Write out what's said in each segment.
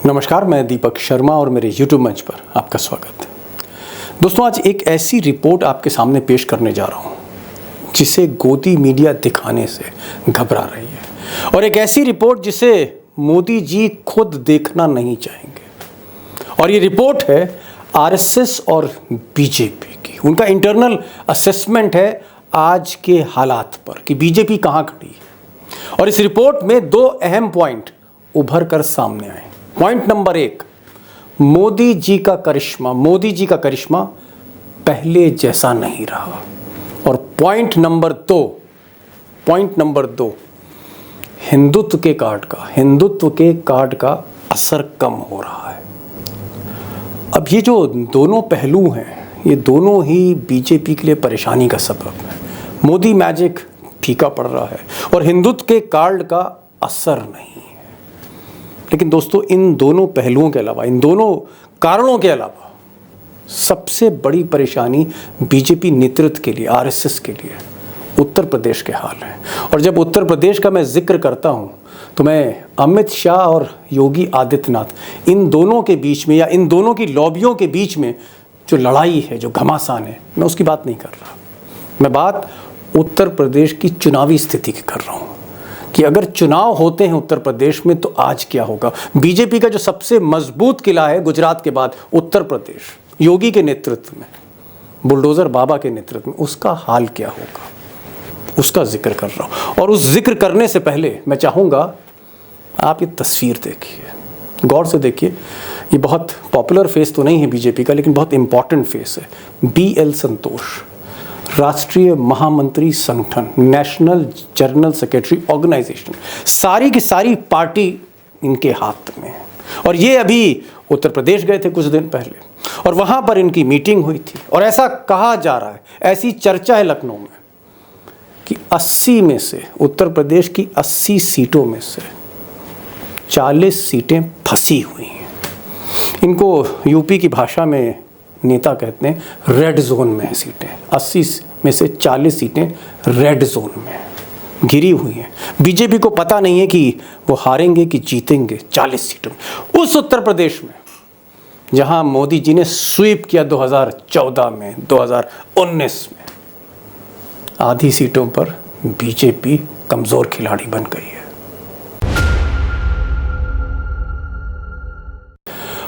नमस्कार, मैं दीपक शर्मा और मेरे YouTube मंच पर आपका स्वागत है। दोस्तों, आज एक ऐसी रिपोर्ट आपके सामने पेश करने जा रहा हूँ जिसे गोदी मीडिया दिखाने से घबरा रही है, और एक ऐसी रिपोर्ट जिसे मोदी जी खुद देखना नहीं चाहेंगे। और ये रिपोर्ट है आरएसएस और बीजेपी की। उनका इंटरनल असेसमेंट है आज के हालात पर कि बीजेपी कहाँ खड़ी है। और इस रिपोर्ट में दो अहम पॉइंट उभर कर सामने आए। पॉइंट नंबर 1, मोदी जी का करिश्मा पहले जैसा नहीं रहा। और पॉइंट नंबर दो, हिंदुत्व के कार्ड का असर कम हो रहा है। अब ये जो दोनों पहलू हैं, ये दोनों ही बीजेपी के लिए परेशानी का सबब है। मोदी मैजिक फीका पड़ रहा है और हिंदुत्व के कार्ड का असर नहीं है। लेकिन दोस्तों, इन दोनों पहलुओं के अलावा, इन दोनों कारणों के अलावा सबसे बड़ी परेशानी बीजेपी नेतृत्व के लिए, आरएसएस के लिए उत्तर प्रदेश के हाल है। और जब उत्तर प्रदेश का मैं जिक्र करता हूँ तो मैं अमित शाह और योगी आदित्यनाथ, इन दोनों के बीच में या इन दोनों की लॉबियों के बीच में जो लड़ाई है, जो घमासान है, मैं उसकी बात नहीं कर रहा। मैं बात उत्तर प्रदेश की चुनावी स्थिति की कर रहा हूँ कि अगर चुनाव होते हैं उत्तर प्रदेश में तो आज क्या होगा। बीजेपी का जो सबसे मजबूत किला है गुजरात के बाद, उत्तर प्रदेश, योगी के नेतृत्व में, बुलडोजर बाबा के नेतृत्व में, उसका हाल क्या होगा, उसका जिक्र कर रहा हूँ। और उस जिक्र करने से पहले मैं चाहूँगा आप ये तस्वीर देखिए, गौर से देखिए। ये बहुत पॉपुलर फेस तो नहीं है बीजेपी का, लेकिन बहुत इंपॉर्टेंट फेस है। BL संतोष, राष्ट्रीय महामंत्री संगठन, नेशनल जनरल सेक्रेटरी ऑर्गेनाइजेशन, सारी की सारी पार्टी इनके हाथ में है। और ये अभी उत्तर प्रदेश गए थे कुछ दिन पहले, और वहाँ पर इनकी मीटिंग हुई थी। और ऐसा कहा जा रहा है, ऐसी चर्चा है लखनऊ में कि 80 में से, उत्तर प्रदेश की 80 सीटों में से 40 सीटें फंसी हुई हैं। इनको यूपी की भाषा में नेता कहते हैं, रेड जोन में है सीटें। 80 में से 40 सीटें रेड जोन में घिरी हुई हैं। बीजेपी को पता नहीं है कि वो हारेंगे कि जीतेंगे 40 सीटों में। उस उत्तर प्रदेश में जहां मोदी जी ने स्वीप किया 2014 में, 2019 में, आधी सीटों पर बीजेपी कमजोर खिलाड़ी बन गई है।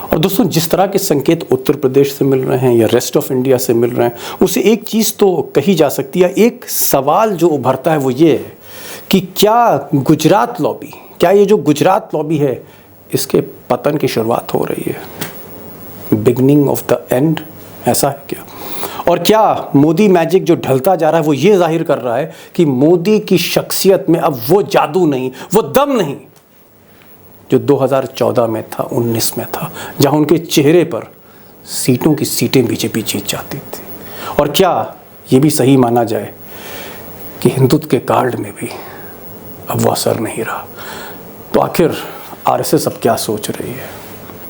और दोस्तों, जिस तरह के संकेत उत्तर प्रदेश से मिल रहे हैं या रेस्ट ऑफ इंडिया से मिल रहे हैं, उसे एक चीज़ तो कही जा सकती है। एक सवाल जो उभरता है वो ये है कि क्या ये जो गुजरात लॉबी है, इसके पतन की शुरुआत हो रही है, बिगनिंग ऑफ द एंड, ऐसा है क्या? और क्या मोदी मैजिक जो ढलता जा रहा है वो ये जाहिर कर रहा है कि मोदी की शख्सियत में अब वो जादू नहीं, वो दम नहीं जो 2014 में था, 19 में था, जहां उनके चेहरे पर सीटें बीजेपी जीत जाती थी। और क्या ये भी सही माना जाए कि हिंदुत्व के कार्ड में भी अब वो असर नहीं रहा? तो आखिर आरएसएस अब क्या सोच रही है?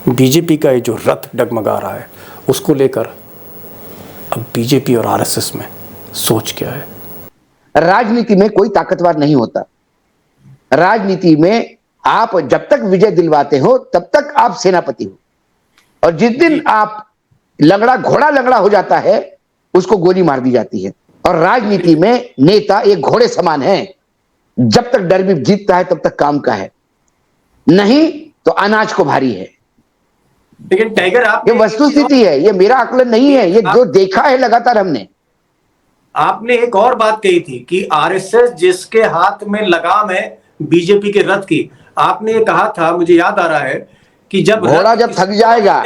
बीजेपी का ये जो रथ डगमगा रहा है, उसको लेकर अब बीजेपी और आरएसएस में सोच क्या है? राजनीति में कोई ताकतवर नहीं होता। राजनीति में आप जब तक विजय दिलवाते हो तब तक आप सेनापति हो, और जिस दिन आप घोड़ा लंगड़ा हो जाता है उसको गोली मार दी जाती है। और राजनीति में नेता एक घोड़े समान है, जब तक डर भी जीतता है तब तक काम का है, नहीं तो अनाज को भारी है। लेकिन टाइगर, आप, ये वस्तुस्थिति है, ये मेरा आकलन नहीं है, ये जो देखा है लगातार हमने। आपने एक और बात कही थी कि आरएसएस जिसके हाथ में लगाम है बीजेपी के रथ की, आपने ये कहा था, मुझे याद आ रहा है, कि जब घोड़ा जब थक जाएगा,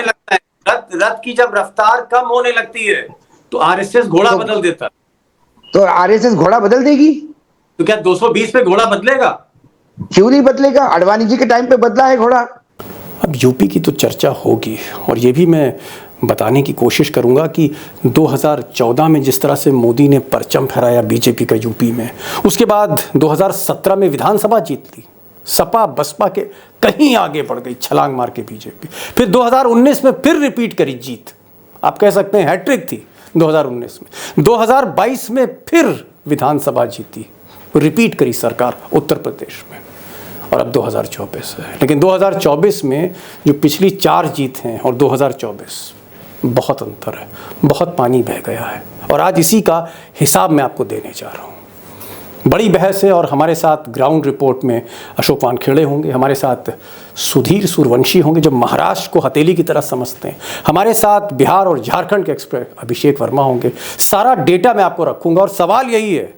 रथ की जब रफ्तार कम होने लगती है तो आरएसएस घोड़ा बदल देता। तो आरएसएस घोड़ा बदल देगी? तो क्या 220 पे घोड़ा बदलेगा? क्यों नहीं बदलेगा? आडवाणी जी के टाइम पे बदला है घोड़ा। अब यूपी की तो चर्चा होगी, और ये भी मैं बताने की कोशिश करूंगा कि 2014 में जिस तरह से मोदी ने परचम फहराया बीजेपी का यूपी में, उसके बाद 2017 में विधानसभा जीत ली, सपा बसपा के कहीं आगे बढ़ गई छलांग मार के बीजेपी। फिर 2019 में फिर रिपीट करी जीत, आप कह सकते हैं हैट्रिक थी 2019 में। 2022 में फिर विधानसभा जीती, रिपीट करी सरकार उत्तर प्रदेश में। और अब 2024 है। लेकिन 2024 में जो पिछली 4 जीत हैं और 2024, बहुत अंतर है, बहुत पानी बह गया है। और आज इसी का हिसाब मैं आपको देने जा रहा हूँ। बड़ी बहस है और हमारे साथ ग्राउंड रिपोर्ट में अशोक वानखेड़े होंगे, हमारे साथ सुधीर सूर्यवंशी होंगे जो महाराष्ट्र को हथेली की तरह समझते हैं, हमारे साथ बिहार और झारखंड के एक्सपर्ट अभिषेक वर्मा होंगे। सारा डेटा मैं आपको रखूंगा और सवाल यही है,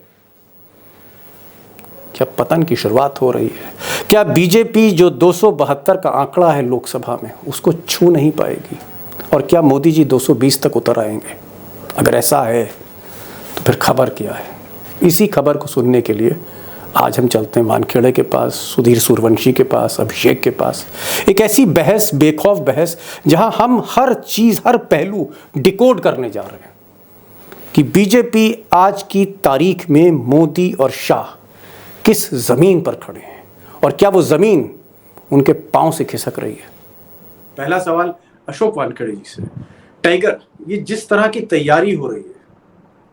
क्या पतन की शुरुआत हो रही है? क्या बीजेपी जो 272 का आंकड़ा है लोकसभा में उसको छू नहीं पाएगी? और क्या मोदी जी 220 तक उतर आएंगे? अगर ऐसा है तो फिर खबर क्या है? इसी खबर को सुनने के लिए आज हम चलते हैं वानखेड़े के पास, सुधीर सूर्यवंशी के पास, अभिषेक के पास। एक ऐसी बहस, बेखौफ बहस, जहां हम हर चीज़, हर पहलू डिकोड करने जा रहे हैं कि बीजेपी आज की तारीख में मोदी और शाह किस ज़मीन पर खड़े हैं और क्या वो ज़मीन उनके पांव से खिसक रही है। पहला सवाल अशोक वानखेड़े जी से। टाइगर, ये जिस तरह की तैयारी हो रही है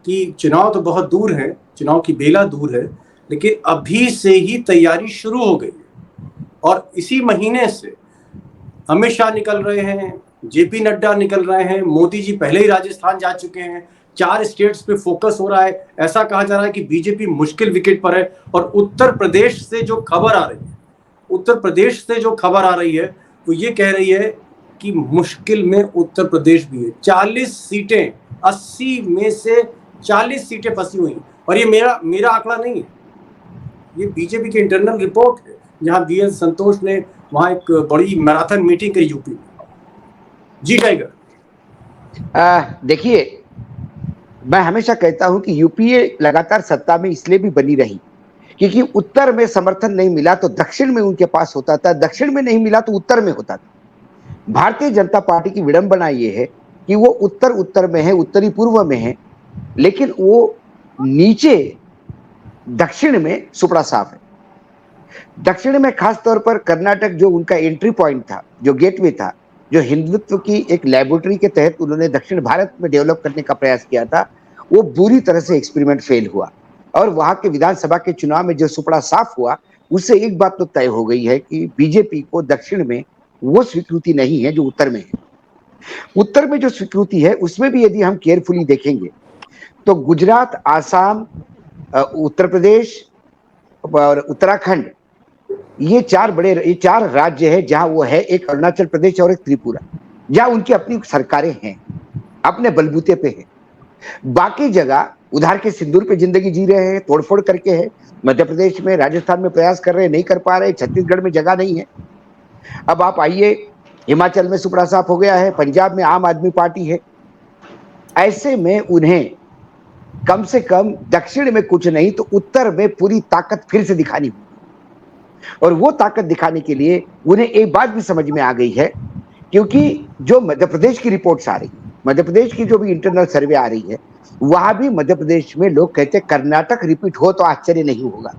कि चुनाव तो बहुत दूर है, चुनाव की बेला दूर है, लेकिन अभी से ही तैयारी शुरू हो गई है और इसी महीने से अमित शाह निकल रहे हैं, जेपी नड्डा निकल रहे हैं, मोदी जी पहले ही राजस्थान जा चुके हैं, 4 स्टेट्स पे फोकस हो रहा है। ऐसा कहा जा रहा है कि बीजेपी मुश्किल विकेट पर है। और उत्तर प्रदेश से जो खबर आ रही है, उत्तर प्रदेश से जो खबर आ रही है वो ये कह रही है कि मुश्किल में उत्तर प्रदेश भी है। 40 सीटें, 80 में से 40 सीटें फंसी हुई। और ये मेरा आंकड़ा नहीं है, ये बीजेपी की इंटरनल रिपोर्ट है, जहां बीएल संतोष ने वहां एक बड़ी मैराथन मीटिंग करी यूपी में। जी टाइगर। देखिए, मैं हमेशा कहता हूं कि यूपीए लगातार सत्ता में इसलिए भी बनी रही क्योंकि उत्तर में समर्थन नहीं मिला तो दक्षिण में उनके पास होता था, दक्षिण में नहीं मिला तो उत्तर में होता था। भारतीय जनता पार्टी की विडंबना यह है कि वो उत्तर में है, उत्तरी पूर्व में है, लेकिन वो नीचे दक्षिण में सुपड़ा साफ है। दक्षिण में खास तौर पर कर्नाटक जो उनका एंट्री पॉइंट था, जो गेटवे था, जो हिंदुत्व की एक लेबोरेटरी के तहत उन्होंने दक्षिण भारत में डेवलप करने का प्रयास किया था, वो बुरी तरह से एक्सपेरिमेंट फेल हुआ। और वहां के विधानसभा के चुनाव में जो सुपड़ा साफ हुआ, उससे एक बात तो तय हो गई है कि बीजेपी को दक्षिण में वो स्वीकृति नहीं है जो उत्तर में है। उत्तर में जो स्वीकृति है उसमें भी यदि हम केयरफुली देखेंगे तो गुजरात, आसाम, उत्तर प्रदेश और उत्तराखंड, ये 4 राज्य है जहां वो है। एक अरुणाचल प्रदेश और एक त्रिपुरा, जहां उनकी अपनी सरकारें हैं, अपने बलबूते पे हैं। बाकी जगह उधार के सिंदूर पे जिंदगी जी रहे हैं, तोड़फोड़ करके है। मध्य प्रदेश में, राजस्थान में प्रयास कर रहे हैं, नहीं कर पा रहे। छत्तीसगढ़ में जगह नहीं है। अब आप आइए, हिमाचल में सुपड़ा साफ हो गया है, पंजाब में आम आदमी पार्टी है। ऐसे में उन्हें कम से कम दक्षिण में कुछ नहीं तो उत्तर में पूरी ताकत फिर से दिखानी होगी। और वो ताकत दिखाने के लिए उन्हें एक बात भी समझ में आ गई है, क्योंकि जो मध्य प्रदेश की रिपोर्ट्स आ रही है, मध्य प्रदेश की जो भी इंटरनल सर्वे आ रही है, वहां भी मध्य प्रदेश में लोग कहते हैं कर्नाटक रिपीट हो तो आश्चर्य नहीं होगा।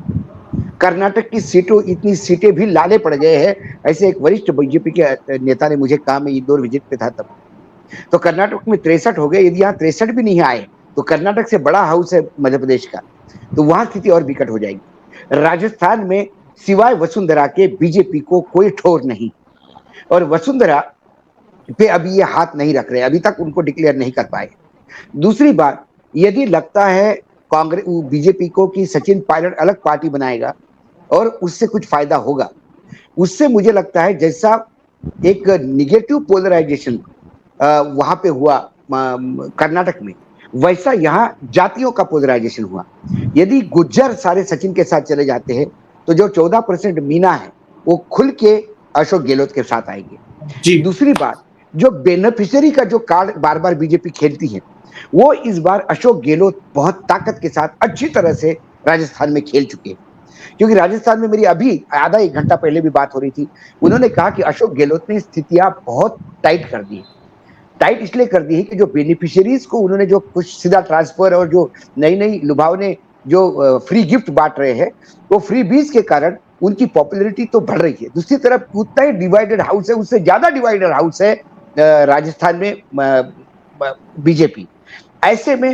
कर्नाटक की सीटों, इतनी सीटें भी लाले पड़ गए हैं। ऐसे एक वरिष्ठ बीजेपी के नेता ने मुझे कहा, मैं इंदौर विजिट पे था तब, तो कर्नाटक में 63 हो गए। यदि यहाँ 63 भी नहीं आए तो कर्नाटक से बड़ा हाउस है मध्य प्रदेश का, तो वहां स्थिति और विकट हो जाएगी। राजस्थान में सिवाय वसुंधरा के बीजेपी को कोई ठोर नहीं, और वसुंधरा पे अभी ये हाथ नहीं रख रहे, अभी तक उनको डिक्लेयर नहीं कर पाए। दूसरी बात, यदि लगता है कांग्रेस बीजेपी को कि सचिन पायलट अलग पार्टी बनाएगा और उससे कुछ फायदा होगा, उससे मुझे लगता है जैसा एक निगेटिव पोलराइजेशन वहां पे हुआ कर्नाटक में, वैसा यहाँ जातियों का पोलराइजेशन हुआ। यदि गुज्जर सारे सचिन के साथ चले जाते हैं तो जो 14% मीना है वो खुल के अशोक गहलोत के साथ आएंगे। दूसरी बात, जो बेनिफिशियरी का जो कार्ड बार बार बीजेपी खेलती है, वो इस बार अशोक गहलोत बहुत ताकत के साथ अच्छी तरह से राजस्थान में खेल चुके हैं। क्योंकि राजस्थान में मेरी अभी आधा 1 घंटा पहले भी बात हो रही थी, उन्होंने कहा कि अशोक गहलोत ने स्थितियां बहुत टाइट कर दी। टाइट इसलिए कर दी है कि जो बेनिफिशियरीज को उन्होंने जो कुछ सीधा ट्रांसफर और जो नई लुभावने जो फ्री गिफ्ट बांट रहे हैं, वो फ्री बीज के कारण उनकी पॉपुलैरिटी तो बढ़ रही है। दूसरी तरफ उतना ही डिवाइडेड हाउस है, उससे ज्यादा डिवाइडेड हाउस है राजस्थान में बीजेपी। ऐसे में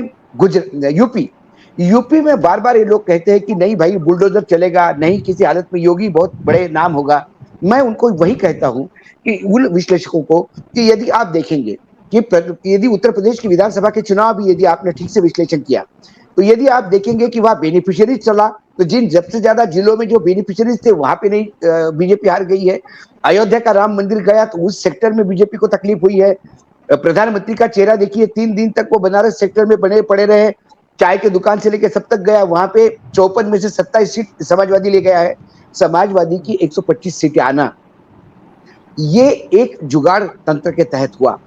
यूपी यूपी में बार बार ये लोग कहते हैं कि नहीं भाई बुलडोजर चलेगा नहीं, किसी हालत में योगी बहुत बड़े नाम होगा। मैं उनको वही कहता हूं कि उन विश्लेषकों को कि यदि आप देखेंगे कि यदि उत्तर प्रदेश की विधानसभा के चुनाव भी यदि आपने ठीक से विश्लेषण किया तो यदि आप देखेंगे कि वहां बेनिफिशियरी चला, तो जिन सबसे ज्यादा जिलों में जो बेनिफिशियरीज थे वहां पे नहीं बीजेपी हार गई है। अयोध्या का राम मंदिर गया तो उस सेक्टर में बीजेपी को तकलीफ हुई है। प्रधानमंत्री का चेहरा देखिए, 3 दिन तक वो बनारस सेक्टर में बने पड़े रहे, चाय की दुकान से लेकर सब तक गया, वहां पे 54 में से 27 सीट समाजवादी ले गया है। समाजवादी की 125 सीटें आना ये एक जुगाड़ तंत्र के तहत हुआ।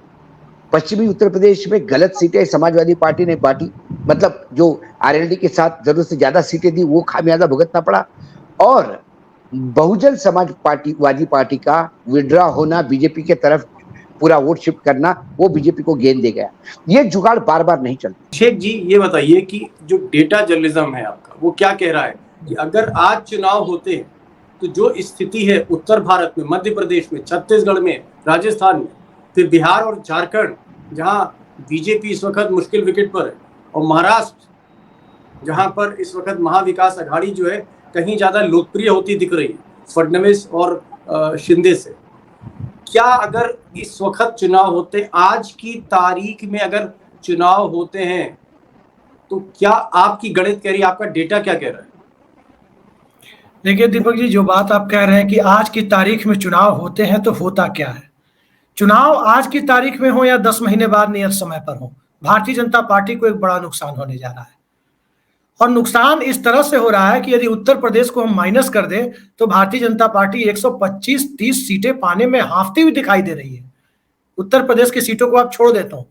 पश्चिमी उत्तर प्रदेश में गलत सीटें समाजवादी पार्टी ने बांटी, मतलब जो आरएलडी के साथ जरूरत से ज्यादा सीटें दी वो खामियाजा भुगतना पड़ा, और बहुजन समाज पार्टी पार्टी का विड्रॉ होना, बीजेपी के तरफ पूरा वोट शिफ्ट करना, वो बीजेपी को गेंद दे गया। ये जुगाड़ बार बार नहीं चलता। शेख जी ये बताइए कि जो डेटा जर्नलिज्म है आपका वो क्या कह रहा है कि अगर आज चुनाव होते हैं तो जो स्थिति है उत्तर भारत में, मध्य प्रदेश में, छत्तीसगढ़ में, राजस्थान में, फिर बिहार और झारखंड जहां बीजेपी इस वक्त मुश्किल विकेट पर है, और महाराष्ट्र जहां पर इस वक्त महाविकास अघाड़ी जो है कहीं ज्यादा लोकप्रिय होती दिख रही है फडणवीस और शिंदे से, क्या अगर इस वक्त चुनाव होते, आज की तारीख में अगर चुनाव होते हैं तो क्या आपकी गणित कह रही है, आपका डेटा क्या कह रहा है? देखिए दीपक जी, जो बात आप कह रहे हैं कि आज की तारीख में चुनाव होते हैं तो होता क्या है। चुनाव आज की तारीख में हो या 10 महीने बाद नियत समय पर हो, भारतीय जनता पार्टी को एक बड़ा नुकसान होने जा रहा है। और नुकसान इस तरह से हो रहा है कि यदि उत्तर प्रदेश को हम माइनस कर दें तो भारतीय जनता पार्टी 125-30 सीटें पाने में हांफती हुई दिखाई दे रही है। उत्तर प्रदेश की सीटों को आप छोड़ देता हूं,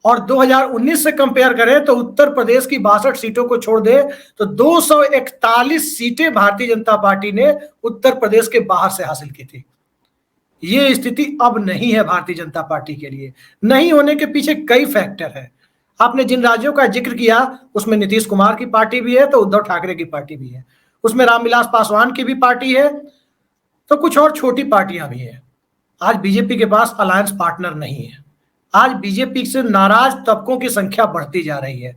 और 2019 से कंपेयर करें तो उत्तर प्रदेश की 62 सीटों को छोड़ दे तो 241 सीटें भारतीय जनता पार्टी ने उत्तर प्रदेश के बाहर से हासिल की थी। ये स्थिति अब नहीं है भारतीय जनता पार्टी के लिए। नहीं होने के पीछे कई फैक्टर है। आपने जिन राज्यों का जिक्र किया उसमें नीतीश कुमार की पार्टी भी है तो उद्धव ठाकरे की पार्टी भी है, उसमें रामविलास पासवान की भी पार्टी है, तो कुछ और छोटी पार्टियां भी हैं। आज बीजेपी के पास अलायंस पार्टनर नहीं है। आज बीजेपी से नाराज तबकों की संख्या बढ़ती जा रही है,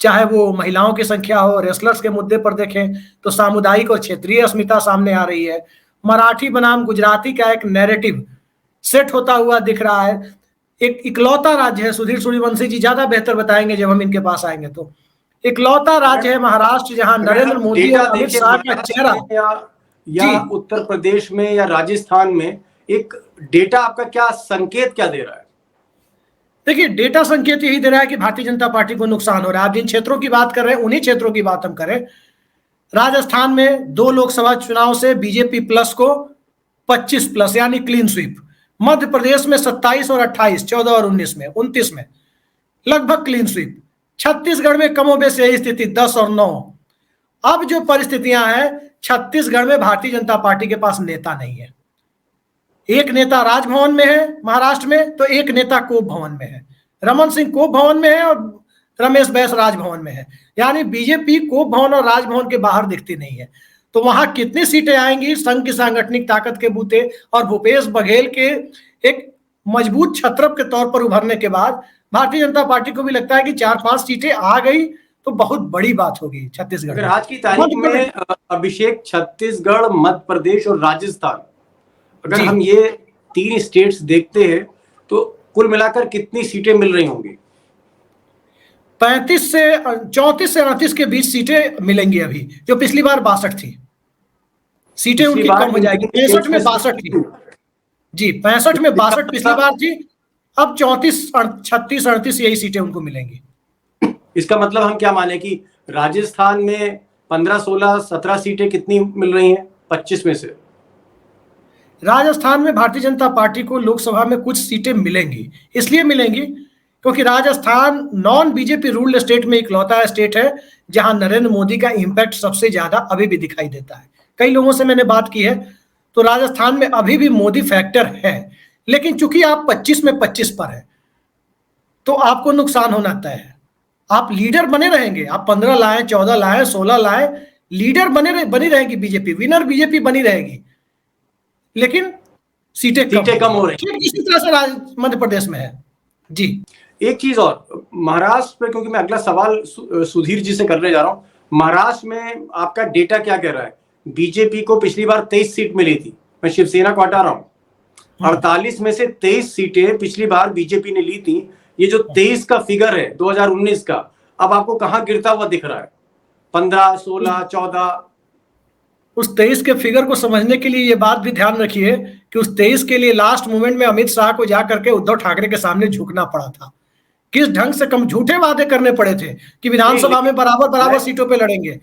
चाहे वो महिलाओं की संख्या हो, रेसलर्स के मुद्दे पर देखें तो सामुदायिक और क्षेत्रीय अस्मिता सामने आ रही है, मराठी बनाम गुजराती का एक नैरेटिव सेट होता हुआ दिख रहा है। एक इकलौता राज्य है, सुधीर सूर्यवंशी जी ज्यादा बेहतर बताएंगे जब हम इनके पास आएंगे, तो इकलौता राज्य है महाराष्ट्र जहां नरेंद्र मोदी और अमित शाह का चेहरा, या उत्तर प्रदेश में या राजस्थान में एक डेटा आपका क्या संकेत क्या दे रहा है? देखिए डेटा संकेत यही दे रहा है कि भारतीय जनता पार्टी को नुकसान हो रहा है। आप जिन क्षेत्रों की बात कर रहे हैं उन्हीं क्षेत्रों की बात हम करें। राजस्थान में 2 लोकसभा चुनाव से बीजेपी प्लस को 25 प्लस यानी क्लीन स्वीप। मध्य प्रदेश में 27 और 28, 14 और 19 में, 29 में लगभग क्लीन स्वीप। छत्तीसगढ़ में कमोबेश यही स्थिति 10 और 9। अब जो परिस्थितियां हैं, छत्तीसगढ़ में भारतीय जनता पार्टी के पास नेता नहीं है। एक नेता राजभवन में है महाराष्ट्र में, तो एक नेता कोप भवन में है। रमन सिंह कोप भवन में है और रमेश बैस राजभवन में है, यानी बीजेपी कोप भवन और राजभवन के बाहर दिखती नहीं है। तो वहां कितनी सीटें आएंगी संघ की सांगठनिक ताकत के बूते और भूपेश बघेल के एक मजबूत छत्रप के तौर पर उभरने के बाद भारतीय जनता पार्टी को भी लगता है कि 4-5 सीटें आ गई तो बहुत बड़ी बात होगी छत्तीसगढ़। अगर आज की तारीख में अभिषेक, छत्तीसगढ़, मध्य प्रदेश और राजस्थान, अगर हम ये 3 स्टेट्स देखते हैं तो कुल मिलाकर कितनी सीटें मिल रही होंगी? 34 से 38 के बीच सीटें मिलेंगी अभी, जो पिछली बार 62 थी। सीटें उनकी कम हो जाएगी। 65 में 62 थी जी, 65 में 62 पिछली बार थी, अब 34, 36, 38 यही सीटें उनको मिलेंगी। इसका मतलब हम क्या माने कि राजस्थान में 15, 16, 17 सीटें कितनी मिल रही हैं 25 में से? राजस्थान में भारतीय जनता पार्टी को लोकसभा में कुछ सीटें मिलेंगी, इसलिए मिलेंगी क्योंकि Rajasthan non BJP ruled state में इकलौता स्टेट है जहां नरेंद्र मोदी का इंपैक्ट सबसे ज्यादा अभी भी दिखाई देता है। कई लोगों से मैंने बात की है तो राजस्थान में अभी भी मोदी फैक्टर है, लेकिन चूंकि आप 25 में 25 पर है तो आपको नुकसान होना तय है। आप लीडर बने रहेंगे, आप 15 लाए, 14 लाए, 16 लाए, लीडर बनी रहेगी बीजेपी, विनर बीजेपी बनी रहेगी, लेकिन सीटें कम हो रही है। इसी तरह से मध्य प्रदेश में है जी। एक चीज और, महाराष्ट्र पे, क्योंकि मैं अगला सवाल सुधीर जी से करने जा रहा हूं, महाराष्ट्र में आपका डेटा क्या कह रहा है? बीजेपी को पिछली बार 23 सीट मिली थी, मैं शिवसेना को हटा रहा हूं, 48 में से 23 सीटें पिछली बार बीजेपी ने ली थी। ये जो 23 का फिगर है 2019 का, अब आपको कहां गिरता हुआ दिख रहा है? 15, 16, 14? उस 23 के फिगर को समझने के लिए ये बात भी ध्यान रखिए कि उस 23 के लिए लास्ट मोमेंट में अमित शाह को जाकर के उद्धव ठाकरे के सामने झुकना पड़ा था। किस ढंग से कम झूठे वादे करने पड़े थे कि विधानसभा में बराबर बराबर सीटों पे लड़ेंगे।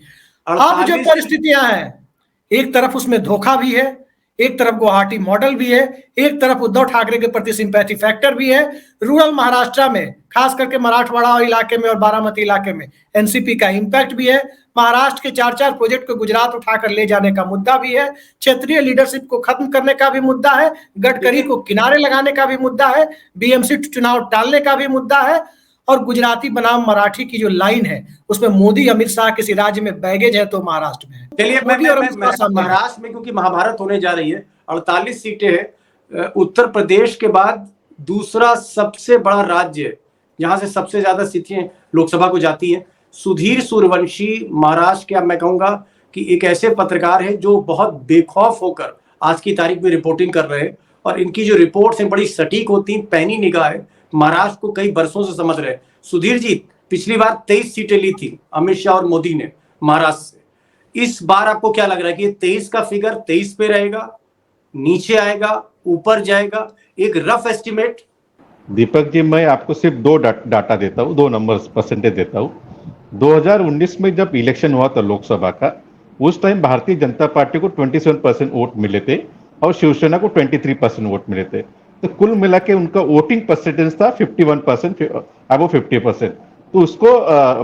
अब जो परिस्थितियां हैं, एक तरफ उसमें धोखा भी है, एक तरफ गुवाहाटी मॉडल भी है, एक तरफ उद्धव ठाकरे के प्रति सिंपैथी फैक्टर भी है। रूरल महाराष्ट्र में, खास करके मराठवाड़ा इलाके में और बारामती इलाके में एनसीपी का इंपैक्ट भी है। महाराष्ट्र के 4-4 प्रोजेक्ट को गुजरात उठाकर ले जाने का मुद्दा भी है। क्षेत्रीय लीडरशिप को खत्म करने का भी मुद्दा है। गडकरी को किनारे लगाने का भी मुद्दा है। बीएमसी चुनाव टालने का भी मुद्दा है। और गुजराती बनाम मराठी की जो लाइन है, उसमें मोदी अमित शाह किसी राज्य में बैगेज है तो महाराष्ट्र में है। चलिए, महाराष्ट्र में क्योंकि महाभारत होने जा रही है, 48 सीटें हैं, उत्तर प्रदेश के बाद दूसरा सबसे बड़ा राज्य है जहां से सबसे ज्यादा सीटें लोकसभा को जाती है। सुधीर सूर्यवंशी महाराष्ट्र के, अब मैं कहूंगा कि एक ऐसे पत्रकार है जो बहुत बेखौफ होकर आज की तारीख में रिपोर्टिंग कर रहे हैं, और इनकी जो रिपोर्ट्स हैं बड़ी सटीक होती हैं, पैनी निगाह है, महाराष्ट्र को कई बरसों से समझ रहे हैं। सुधीर जी, पिछली बार 23 सीटें ली थी अमित शाह और मोदी ने महाराष्ट्र से। इस बार आपको क्या लग रहा है कि 23 का फिगर 23 पे रहेगा, नीचे आएगा, ऊपर जाएगा? एक रफ एस्टिमेट। दीपक जी, मैं आपको सिर्फ दो डाटा देता हूँ, 2 नंबर्स परसेंटेज देता हूँ। 2019 में जब इलेक्शन हुआ था लोकसभा का, उस टाइम भारतीय जनता पार्टी को 27% वोट मिले थे और शिवसेना को 23% वोट मिले थे। तो कुल मिला के उनका वोटिंग परसेंटेज था 51%, अबव 50%। तो उसको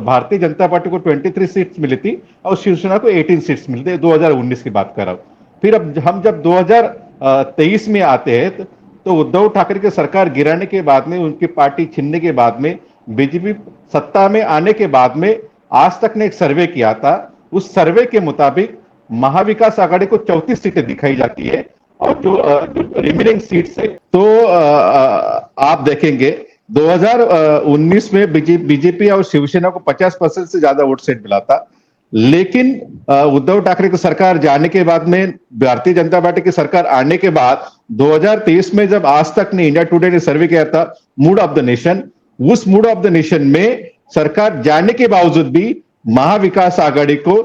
भारतीय जनता पार्टी को 23 सीट्स मिली थी और शिवसेना को 18 सीट्स मिलते। 2019 की बात कर रहा हूं। फिर अब हम जब 2023 में आते हैं तो उद्धव ठाकरे की सरकार गिराने के बाद में, उनकी पार्टी छीनने के बाद में, बीजेपी सत्ता में आने के बाद में आज तक ने एक सर्वे किया था। उस सर्वे के मुताबिक महाविकास आघाड़ी को 34 सीटें दिखाई जाती है और जो रिमेनिंग सीट्स है, तो आप देखेंगे 2019 में बीजेपी और शिवसेना को 50% से ज्यादा वोट सेट मिला था। लेकिन उद्धव ठाकरे की सरकार जाने के बाद में, भारतीय जनता पार्टी की सरकार आने के बाद 2023 में जब आज तक ने, इंडिया टुडे ने सर्वे किया था मूड ऑफ द नेशन, उस मूड ऑफ द नेशन में सरकार जाने के बावजूद भी महाविकास आघाड़ी को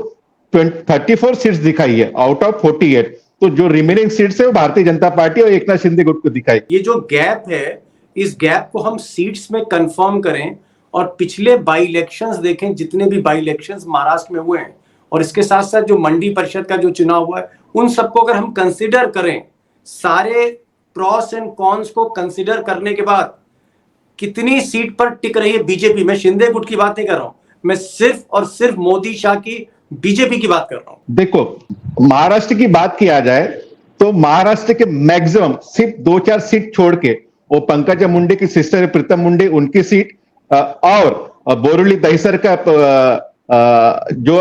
34 सीट्स दिखाई है आउट ऑफ 48। तो जो रिमेनिंग सीट्स है वो भारतीय जनता पार्टी और एकनाथ शिंदे गुट को दिखाई। ये जो गैप है, इस गैप को हम सीट्स में कंफर्म करें और पिछले बाई इलेक्शंस देखें, जितने भी बाई इलेक्शंस महाराष्ट्र में हुए हैं, और इसके साथ साथ जो मंडी परिषद का जो चुनाव हुआ है, उन सबको अगर हम कंसिडर करें, सारे प्रॉस एंड कॉन्स को कंसिडर करने के बाद कितनी सीट पर टिक रही है बीजेपी? मैं शिंदे गुट की बात नहीं कर रहा हूं, मैं सिर्फ और सिर्फ मोदी शाह की बीजेपी की बात कर रहा हूं। देखो, महाराष्ट्र की बात किया जाए तो महाराष्ट्र के मैक्सिमम सिर्फ 2-4 सीट छोड़ के, वो पंकजा मुंडे की सिस्टर प्रीतम मुंडे, उनकी सीट, और बोरीवली दहिसर का जो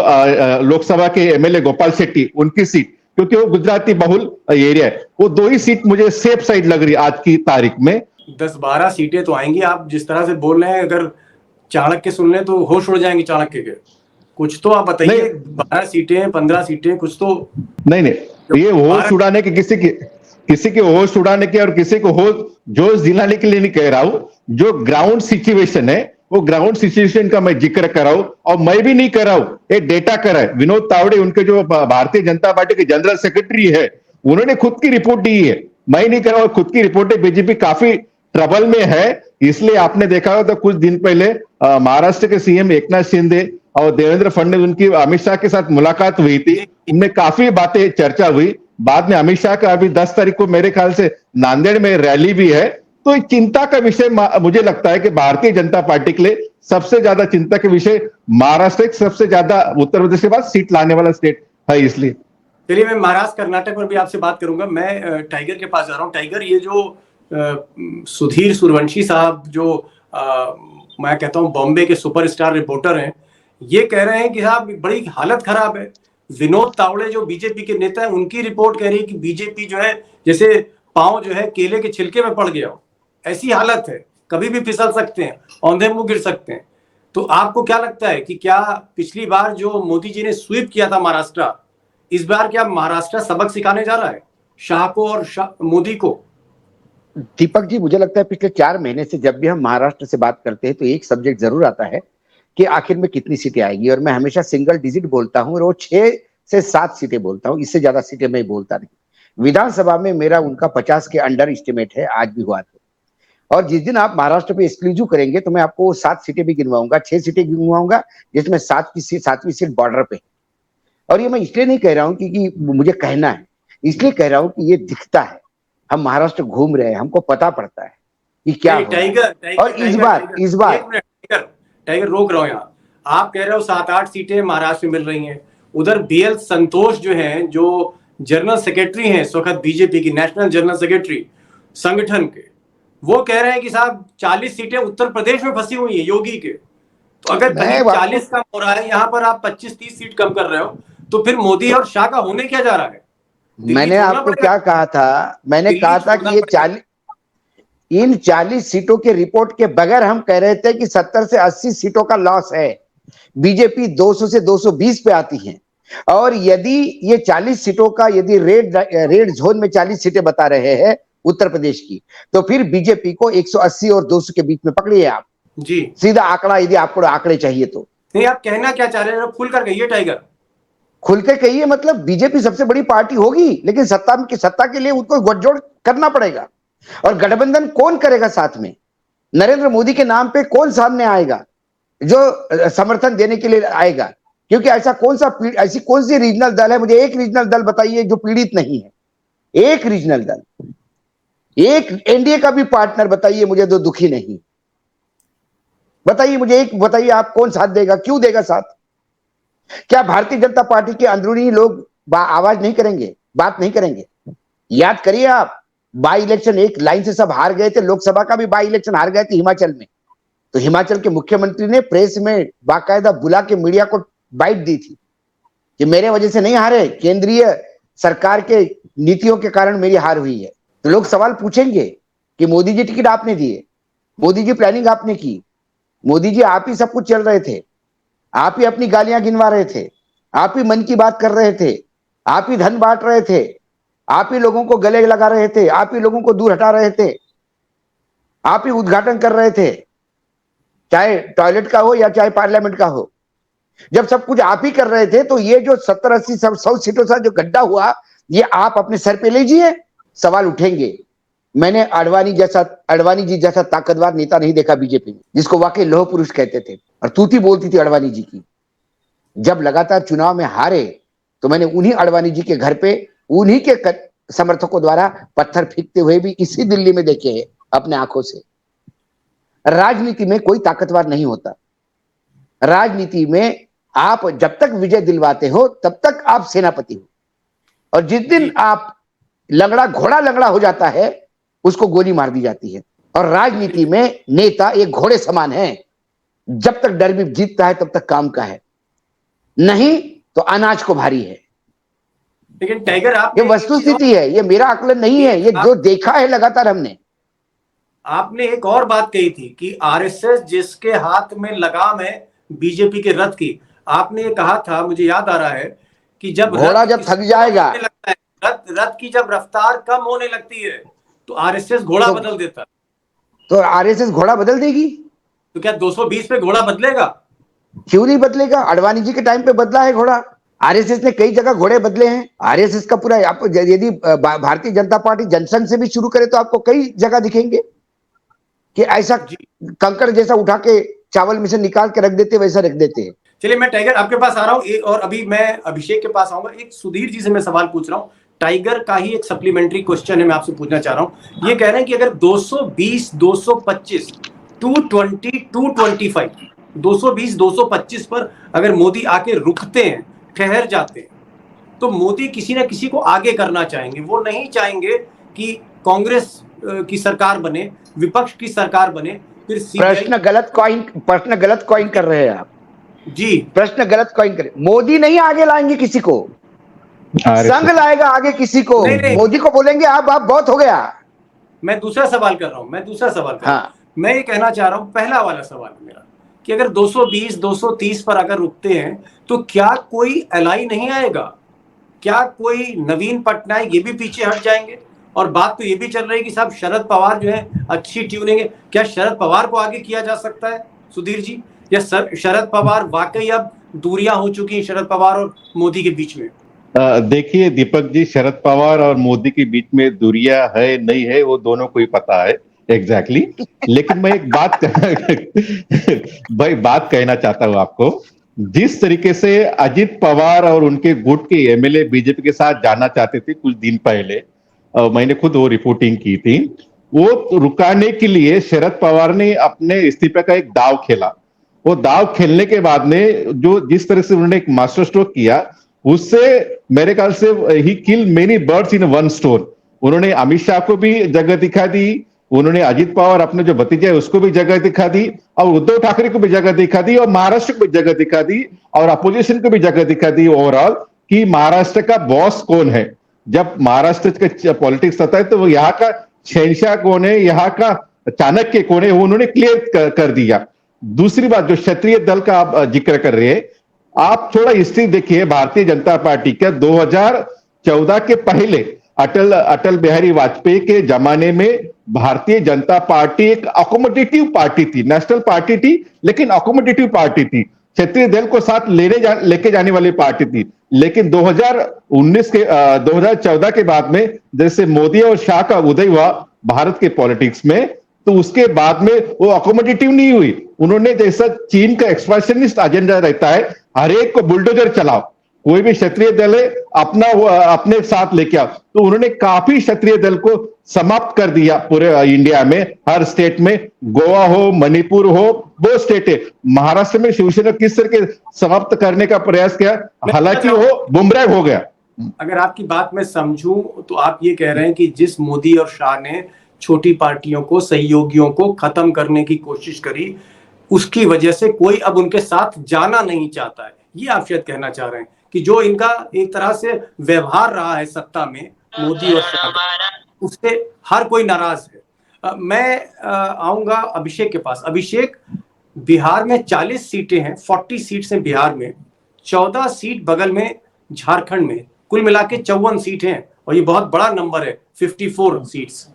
लोकसभा के एमएलए गोपाल शेट्टी, उनकी सीट, क्योंकि वो गुजराती बहुल एरिया है, वो 2 ही सीट मुझे सेफ साइड लग रही है आज की तारीख में। 10-12 सीटें तो आएंगी। आप जिस तरह से बोल रहे हैं, अगर चाणक्य सुन लें तो होश उड़ जाएंगे चाणक्य के। कुछ तो आप बताइए, 12 सीटें, 15 सीटें, कुछ तो। नहीं, ये होश उड़ाने के, किसी के होश उड़ाने के और किसी को होश जोश दिलाने के लिए नहीं कह रहा हूं। जो ग्राउंड सिचुएशन है, वो ग्राउंड सिचुएशन का मैं जिक्र कर रहा हूं, और मैं भी नहीं कर रहा हूं, ये डेटा कर रहा है विनोद तावड़े, उनके जो भारतीय जनता पार्टी के जनरल सेक्रेटरी है, उन्होंने खुद की रिपोर्ट दी है, मैं नहीं कर रहा हूं। खुद की रिपोर्ट है। बीजेपी काफी ट्रबल में है, इसलिए आपने देखा होगा तो कुछ दिन पहले महाराष्ट्र के सीएम एकनाथ शिंदे और देवेंद्र फडणवीस, उनकी अमित शाह के साथ मुलाकात हुई थी, उनमें काफी बातें चर्चा हुई। बाद में अमित शाह का अभी 10 तारीख को मेरे ख्याल से नांदेड़ में रैली भी है। तो चिंता का विषय मुझे लगता है कि भारतीय जनता पार्टी के लिए सबसे ज्यादा चिंता के विषय महाराष्ट्र, सबसे ज्यादा उत्तर प्रदेश के बाद सीट लाने वाला स्टेट है। इसलिए चलिए, मैं महाराष्ट्र कर्नाटक पर भी आपसे बात करूंगा। मैं टाइगर के पास जा रहा हूँ। टाइगर, ये जो सुधीर सूर्यवंशी साहब, जो मैं कहता हूँ बॉम्बे के सुपरस्टार रिपोर्टर हैं, ये कह रहे हैं कि साहब बड़ी हालत खराब है। विनोद तावड़े जो बीजेपी के नेता हैं, उनकी रिपोर्ट कह रही है कि बीजेपी जो है जैसे पांव जो है केले के छिलके में पड़ गया हो, ऐसी हालत है। कभी भी फिसल सकते हैं, औंधे मुंह गिर सकते हैं। तो आपको क्या लगता है कि क्या पिछली बार जो मोदी जी ने स्वीप किया था महाराष्ट्र, इस बार क्या महाराष्ट्र सबक सिखाने जा रहा है शाह को और मोदी को? दीपक जी, मुझे लगता है पिछले 4 महीने से जब भी हम महाराष्ट्र से बात करते हैं तो एक सब्जेक्ट जरूर आता है कि आखिर में कितनी सीटें आएगी, और मैं हमेशा सिंगल डिजिट बोलता हूं और वो 6 से 7 सीटें बोलता हूं, इससे ज्यादा सीटें मैं बोलता नहीं। विधानसभा में मेरा उनका 50 के अंडर एस्टिमेट है, आज भी हुआ था। और जिस दिन आप महाराष्ट्र पे एक्सक्लूसिव करेंगे तो मैं आपको 7 सीटें भी गिनवाऊंगा, 6 सीटें गिनवाऊंगा, जिसमें 7वीं सीट बॉर्डर पे। और ये मैं इसलिए नहीं कह रहा हूँ कि मुझे कहना है, इसलिए कह रहा हूँ कि ये दिखता है, हम महाराष्ट्र घूम रहे हैं, हमको पता पड़ता है कि क्या हो रहा है। और इस बार टाइगर रोक रहा हूं यहाँ। आप कह रहे हो 7-8 सीटें महाराष्ट्र में मिल रही हैं, उधर बीएल संतोष जो हैं, जो जनरल सेक्रेटरी हैं इस वक्त बीजेपी की, नेशनल जनरल सेक्रेटरी संगठन के, वो कह रहे हैं कि साहब 40 सीटें उत्तर प्रदेश में फंसी हुई है योगी के। तो अगर कहीं 40 कम हो रहा है, यहाँ पर आप 25-30 सीट कम कर रहे हो, तो फिर मोदी और शाह का होने क्या जा रहा है? मैंने आपको क्या कहा था? मैंने कहा था कि इन 40 सीटों के रिपोर्ट के बगैर हम कह रहे थे कि 70 से 80 सीटों का लॉस है। बीजेपी 200 से 220 पे आती है, और यदि ये 40 सीटों का, यदि रेड जोन में 40 सीटें बता रहे हैं उत्तर प्रदेश की, तो फिर बीजेपी को 180 और 200 के बीच में पकड़िए आप जी, सीधा आंकड़ा, यदि आपको आंकड़े चाहिए तो। नहीं, आप कहना क्या चाह रहे हैं? खुल कर कहिए टाइगर, खुल के कहिए। मतलब बीजेपी सबसे बड़ी पार्टी होगी, लेकिन सत्ता के लिए उनको गठजोड़ करना पड़ेगा। और गठबंधन कौन करेगा साथ में? नरेंद्र मोदी के नाम पे कौन सामने आएगा जो समर्थन देने के लिए आएगा? क्योंकि ऐसी कौन सी रीजनल दल है, मुझे एक रीजनल दल बताइए जो पीड़ित नहीं है। एक रीजनल दल, एक एनडीए का भी पार्टनर बताइए मुझे जो दुखी नहीं। बताइए मुझे, एक बताइए आप, कौन साथ देगा? क्यों देगा साथ? क्या भारतीय जनता पार्टी के अंदरूनी लोग आवाज नहीं करेंगे, बात नहीं करेंगे? याद करिए आप, बाई इलेक्शन एक लाइन से सब हार गए थे, लोकसभा का भी बाई इलेक्शन हार गए थे हिमाचल में। तो हिमाचल के मुख्यमंत्री ने प्रेस में बाकायदा बुला के मीडिया को बाइट दी थी कि मेरे वजह से नहीं हारे, केंद्रीय सरकार के नीतियों के कारण मेरी हार हुई है। तो लोग सवाल पूछेंगे कि मोदी जी टिकट आपने दिए, मोदी जी प्लानिंग आपने की, मोदी जी आप ही सब कुछ चल रहे थे, आप ही अपनी गालियां गिनवा रहे थे, आप ही मन की बात कर रहे थे, आप ही धन बांट रहे थे, आप ही लोगों को गले लगा रहे थे, आप ही लोगों को दूर हटा रहे थे, आप ही उद्घाटन कर रहे थे, चाहे टॉयलेट का हो या चाहे पार्लियामेंट का हो। जब सब कुछ आप ही कर रहे थे, तो ये जो 70-80 100 सीटों का जो गड्ढा हुआ, ये आप अपने सर पे लीजिए। सवाल उठेंगे। मैंने अडवाणी जी जैसा ताकतवर नेता नहीं देखा बीजेपी में, जिसको वाकई लौह पुरुष कहते थे, और तूती बोलती थी अडवाणी जी की। जब लगातार चुनाव में हारे, तो मैंने उन्हीं अडवाणी जी के घर पे उन्हीं के समर्थकों द्वारा पत्थर फेंकते हुए भी इसी दिल्ली में देखे हैं अपने आंखों से। राजनीति में कोई ताकतवर नहीं होता। राजनीति में आप जब तक विजय दिलवाते हो तब तक आप सेनापति हो, और जिस दिन आप घोड़ा लंगड़ा हो जाता है, उसको गोली मार दी जाती है। और राजनीति में नेता एक घोड़े समान है, जब तक डर भी जीतता है तब तक काम का है, नहीं तो अनाज को भारी है। लेकिन टाइगर, आप, ये वस्तुस्थिति है, ये मेरा आकलन नहीं है, ये जो देखा है लगातार हमने। आपने एक और बात कही थी कि आरएसएस जिसके हाथ में लगाम है बीजेपी के रथ की, आपने ये कहा था, मुझे याद आ रहा है, कि जब घोड़ा जब थक जाएगा, रथ की जब रफ्तार कम होने लगती है, तो आरएसएस घोड़ा बदल देता। तो आरएसएस घोड़ा बदल देगी? तो क्या 220 पे घोड़ा बदलेगा? क्यों नहीं बदलेगा? अडवाणी जी के टाइम पे बदला है घोड़ा। आरएसएस ने कई जगह घोड़े बदले हैं। आरएसएस का पूरा, आप यदि भारतीय जनता पार्टी जनसंघ से भी शुरू करे तो आपको कई जगह दिखेंगे कि ऐसा कंकड़ जैसा उठा के चावल में से निकाल के रख देते, वैसा रख देते हैं। चलिए, मैं टाइगर आपके पास आ रहा हूं, और अभी मैं अभिषेक के पास आऊंगा। एक सुधीर जी से मैं सवाल पूछ रहा हूं, टाइगर का ही एक सप्लीमेंट्री क्वेश्चन है, मैं आपसे पूछना चाह रहा हूं। ये कह रहे हैं कि अगर 220, 225, 220, 225, 220, 225 पर अगर मोदी आके रुकते हैं, ठहर जाते हैं, तो मोदी किसी ना किसी को आगे करना चाहेंगे। वो नहीं चाहेंगे कि कांग्रेस की सरकार बने, विपक्ष की सरकार बने। फिर प्रश्न गलत कॉइन कर रहे हैं आप जी। प्रश्न गलत कॉइन कर, मोदी नहीं आगे लाएंगे किसी को, संघ लाएगा आगे किसी को। मोदी को बोलेंगे आप बहुत हो गया। मैं दूसरा सवाल कर रहा हूं, मैं ये कहना चाह रहा हूं, पहला वाला सवाल मेरा कि अगर 220 230 पर अगर रुकते हैं तो क्या कोई एलाई नहीं आएगा? क्या कोई नवीन पटनायक ये भी पीछे हट जाएंगे? और बात तो ये भी चल रही है कि साहब शरद पवार जो है अच्छी ट्यूनिंग है, क्या शरद पवार को आगे किया जा सकता है सुधीर जी? या शरद पवार वाकई अब दूरियां हो चुकी हैं शरद पवार और मोदी के बीच में? देखिए दीपक जी, शरद पवार और मोदी के बीच में दूरियां है नहीं है वो दोनों को ही पता है एग्जैक्टली लेकिन मैं एक बात भाई बात कहना चाहता हूं आपको। जिस तरीके से अजित पवार और उनके गुट के एमएलए बीजेपी के साथ जाना चाहते थे कुछ दिन पहले, मैंने खुद वो रिपोर्टिंग की थी, वो रुकाने के लिए शरद पवार ने अपने इस्तीफे का एक दाव खेला। वो दाव खेलने के बाद में जो जिस तरह से उन्होंने एक मास्टर स्ट्रोक किया, उससे मेरे ख्याल से ही kill many birds in one stone. उन्होंने अमित शाह को भी जगह दिखा दी, उन्होंने अजित पवार अपने जो भतीजे है उसको भी जगह दिखा दी, और उद्धव ठाकरे को भी जगह दिखा दी, और महाराष्ट्र को भी जगह दिखा दी, और अपोजिशन को भी जगह दिखा दी ओवरऑल कि महाराष्ट्र का बॉस कौन है। जब महाराष्ट्र का पॉलिटिक्स आता है तो वो यहाँ का शहनशाह कौन है, यहाँ का चाणक्य कौन है, वो उन्होंने क्लियर कर दिया। दूसरी बात, जो क्षत्रिय दल का आप जिक्र कर रहे हैं, आप थोड़ा हिस्ट्री देखिए भारतीय जनता पार्टी का। 2014 के पहले अटल बिहारी वाजपेयी के जमाने में भारतीय जनता पार्टी एक अकोमोडेटिव पार्टी थी, नेशनल पार्टी थी लेकिन अकोमोडेटिव पार्टी थी, क्षेत्रीय दल को साथ लेके जाने वाली पार्टी थी। लेकिन 2014 के बाद में जैसे मोदी और शाह का उदय हुआ भारत के पॉलिटिक्स में, तो उसके बाद में वो अकोमोडेटिव नहीं हुई। उन्होंने जैसा चीन का एक्सपांशनिस्ट एजेंडा रहता है, हर एक को बुलडोजर चलाओ, कोई भी क्षत्रिय दल है अपने साथ लेके आओ, तो उन्होंने काफी क्षत्रिय दल को समाप्त कर दिया पूरे इंडिया में, हर स्टेट में। गोवा हो, मणिपुर हो, वो स्टेट है। महाराष्ट्र में शिवसेना किस तरह के समाप्त करने का प्रयास किया, हालांकि वो बुमराह हो गया। अगर आपकी बात मैं समझूं तो आप ये कह रहे हैं कि जिस मोदी और शाह ने छोटी पार्टियों को, सहयोगियों को खत्म करने की कोशिश करी, उसकी वजह से कोई अब उनके साथ जाना नहीं चाहता है। ये आप शायद कहना चाह रहे हैं कि जो इनका एक तरह से व्यवहार रहा है सत्ता में मोदी और शाह, उससे हर कोई नाराज है। मैं आऊंगा अभिषेक के पास। अभिषेक, बिहार में 40 सीटें हैं, 40 सीट्स हैं बिहार में, 14 सीट बगल में झारखंड में, कुल मिला के 54 सीट हैं, और ये बहुत बड़ा नंबर है, 54 सीट्स।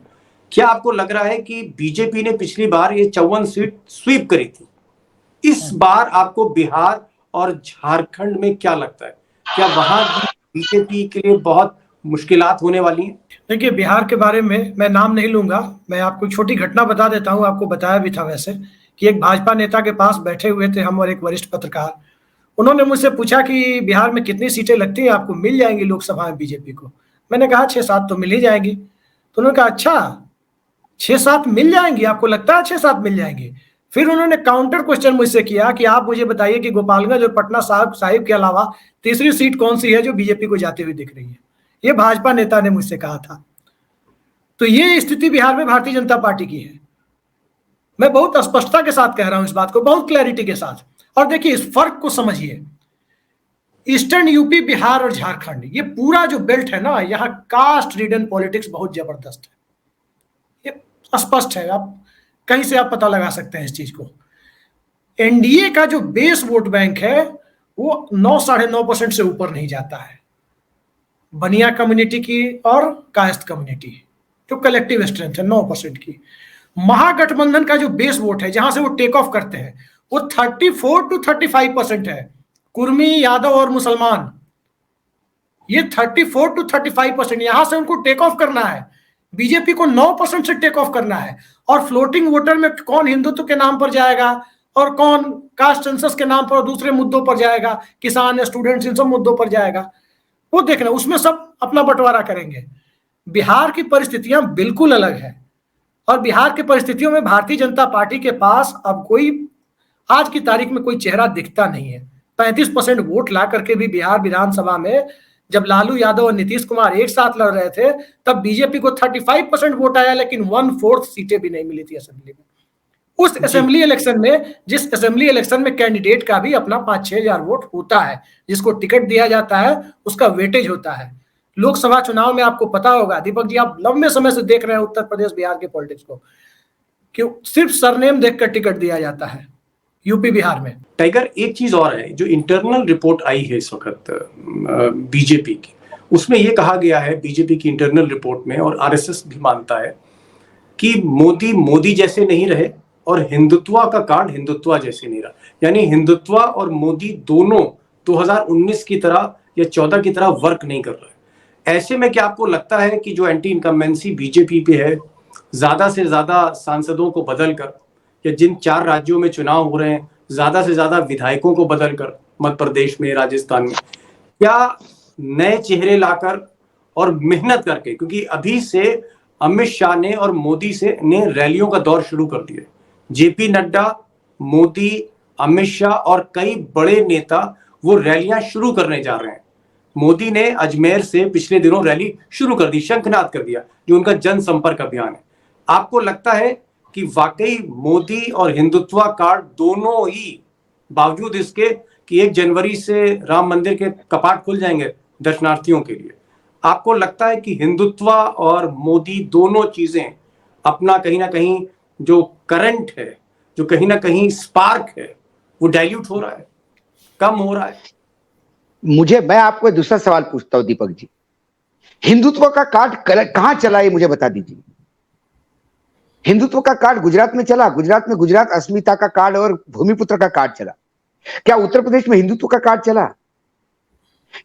क्या आपको लग रहा है कि बीजेपी ने पिछली बार ये 54 सीट स्वीप करी थी, इस बार आपको बिहार और झारखंड में क्या लगता है, क्या वहां बीजेपी के लिए बहुत मुश्किलात होने वाली हैं? देखिए, बिहार के बारे में मैं नाम नहीं लूंगा, मैं आपको एक छोटी घटना बता देता हूं, आपको बताया भी था वैसे, कि एक भाजपा नेता के पास बैठे हुए थे हम और एक वरिष्ठ पत्रकार। उन्होंने मुझसे पूछा कि बिहार में कितनी सीटें लगती हैं आपको, मिल जाएंगी लोकसभा में बीजेपी को? मैंने कहा 6-7 तो मिल ही जाएंगी। तो उन्होंने कहा अच्छा 6-7 मिल जाएंगी, आपको लगता है 6-7 मिल जाएंगी? फिर उन्होंने काउंटर क्वेश्चन मुझसे किया कि आप मुझे बताइए कि गोपालगंज और पटना साहिब के अलावा तीसरी सीट कौन सी है जो बीजेपी को जाती हुई दिख रही है? ये भाजपा नेता ने मुझसे कहा था। तो ये स्थिति बिहार में भारतीय जनता पार्टी की है। मैं बहुत स्पष्टता के साथ कह रहा हूं इस बात को, बहुत क्लैरिटी के साथ। और देखिए, इस फर्क को समझिए। ईस्टर्न यूपी, बिहार और झारखंड, ये पूरा जो बेल्ट है ना, यहाँ कास्ट रिडन पॉलिटिक्स बहुत जबरदस्त है, ये स्पष्ट है, आप कहीं से आप पता लगा सकते हैं इस चीज को। एनडीए का जो बेस वोट बैंक है वो 9-9.5% से ऊपर नहीं जाता है। बनिया कम्युनिटी की और कायस्थ कम्युनिटी जो कलेक्टिव स्ट्रेंथ है 9% की। महागठबंधन का जो बेस वोट है, जहां से वो टेक ऑफ करते हैं, वो 34 to 35% है। कुर्मी, यादव और मुसलमान, ये 34 to 35%, यहां से उनको टेक ऑफ करना है। बीजेपी को 9% से टेक ऑफ करना है। और फ्लोटिंग वोटर में कौन हिंदुत्व के नाम पर जाएगा और कौन कास्ट सेंसस के नाम पर दूसरे मुद्दों पर जाएगा, किसान, स्टूडेंट्स, इन सब मुद्दों पर जाएगा, वो देखना, उसमें सब अपना बंटवारा करेंगे। बिहार की परिस्थितियां बिल्कुल अलग है, और बिहार की परिस्थितियों में भारतीय जनता पार्टी के पास अब कोई आज की तारीख में कोई चेहरा दिखता नहीं है। 35% वोट ला करके भी बिहार विधानसभा में जब लालू यादव और नीतीश कुमार एक साथ लड़ रहे थे, तब बीजेपी को 35% वोट आया, लेकिन 1/4 सीटें भी नहीं मिली थी असेंबली में। उस असेंबली इलेक्शन में, जिस असेंबली इलेक्शन में कैंडिडेट का भी अपना 5-6 हजार वोट होता है, जिसको टिकट दिया जाता है उसका वेटेज होता है। लोकसभा चुनाव में आपको पता होगा, दीपक जी आप लंबे समय से देख रहे हैं उत्तर प्रदेश बिहार के पॉलिटिक्स को, कि सिर्फ सरनेम देखकर टिकट दिया जाता है यूपी बिहार में। टाइगर, एक चीज और है, जो इंटरनल रिपोर्ट आई है इस वक्त बीजेपी की, उसमें यह कहा गया है, बीजेपी की इंटरनल रिपोर्ट में, और आरएसएस भी मानता है कि मोदी मोदी जैसे नहीं रहे और हिंदुत्व का कार्ड हिंदुत्व जैसे नहीं रहा। यानी हिंदुत्व और मोदी दोनों 2019 की तरह या 14 की तरह वर्क नहीं कर रहे। ऐसे में क्या आपको लगता है कि जो एंटी इनकम्बेंसी बीजेपी पे है, ज्यादा से ज्यादा सांसदों को बदलकर, या जिन 4 राज्यों में चुनाव हो रहे हैं ज्यादा से ज्यादा विधायकों को बदलकर, मध्य प्रदेश में, राजस्थान में, क्या नए चेहरे लाकर और मेहनत करके, क्योंकि अभी से अमित शाह ने और मोदी ने रैलियों का दौर शुरू कर दिया। जेपी नड्डा, मोदी, अमित शाह और कई बड़े नेता वो रैलियां शुरू करने जा रहे हैं। मोदी ने अजमेर से पिछले दिनों रैली शुरू कर दी, शंखनाद कर दिया, जो उनका जनसंपर्क अभियान है। आपको लगता है कि वाकई मोदी और हिंदुत्व कार्ड दोनों ही, बावजूद इसके कि 1 जनवरी से राम मंदिर के कपाट खुल जाएंगे दर्शनार्थियों के लिए, आपको लगता है कि हिंदुत्व और मोदी दोनों चीजें अपना कहीं ना कहीं जो करंट है, जो कहीं ना कहीं स्पार्क है, वो डाइल्यूट हो रहा है, कम हो रहा है? मैं आपको दूसरा सवाल पूछता हूं दीपक जी, हिंदुत्व का कार्ड कहां चला ये मुझे बता दीजिए। हिंदुत्व का कार्ड गुजरात में चला, गुजरात में गुजरात अस्मिता का कार्ड और भूमिपुत्र का कार्ड चला। क्या उत्तर प्रदेश में हिंदुत्व का कार्ड चला?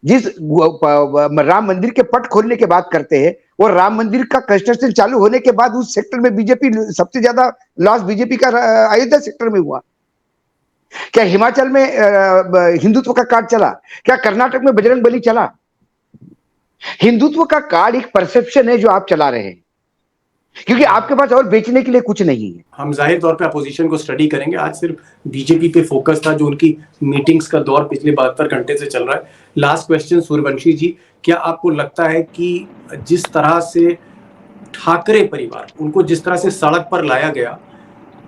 जिस राम मंदिर के पट खोलने के बाद करते हैं, और राम मंदिर का कंस्ट्रक्शन चालू होने के बाद उस सेक्टर में बीजेपी, सबसे ज्यादा लॉस बीजेपी का अयोध्या सेक्टर में हुआ। क्या हिमाचल में हिंदुत्व का कार्ड चला? क्या कर्नाटक में बजरंगबली चला? हिंदुत्व का कार्ड एक परसेप्शन है जो आप चला रहे हैं, क्योंकि आपके पास और बेचने के लिए कुछ नहीं है। हम जाहिर तौर पे अपोजिशन को स्टडी करेंगे। आज सिर्फ बीजेपी पे फोकस था, जो उनकी मीटिंग्स का दौर पिछले 72 घंटे से चल रहा है। लास्ट क्वेश्चन सूर्यवंशी जी, क्या आपको लगता है कि जिस तरह से ठाकरे परिवार, उनको जिस तरह से सड़क पर लाया गया,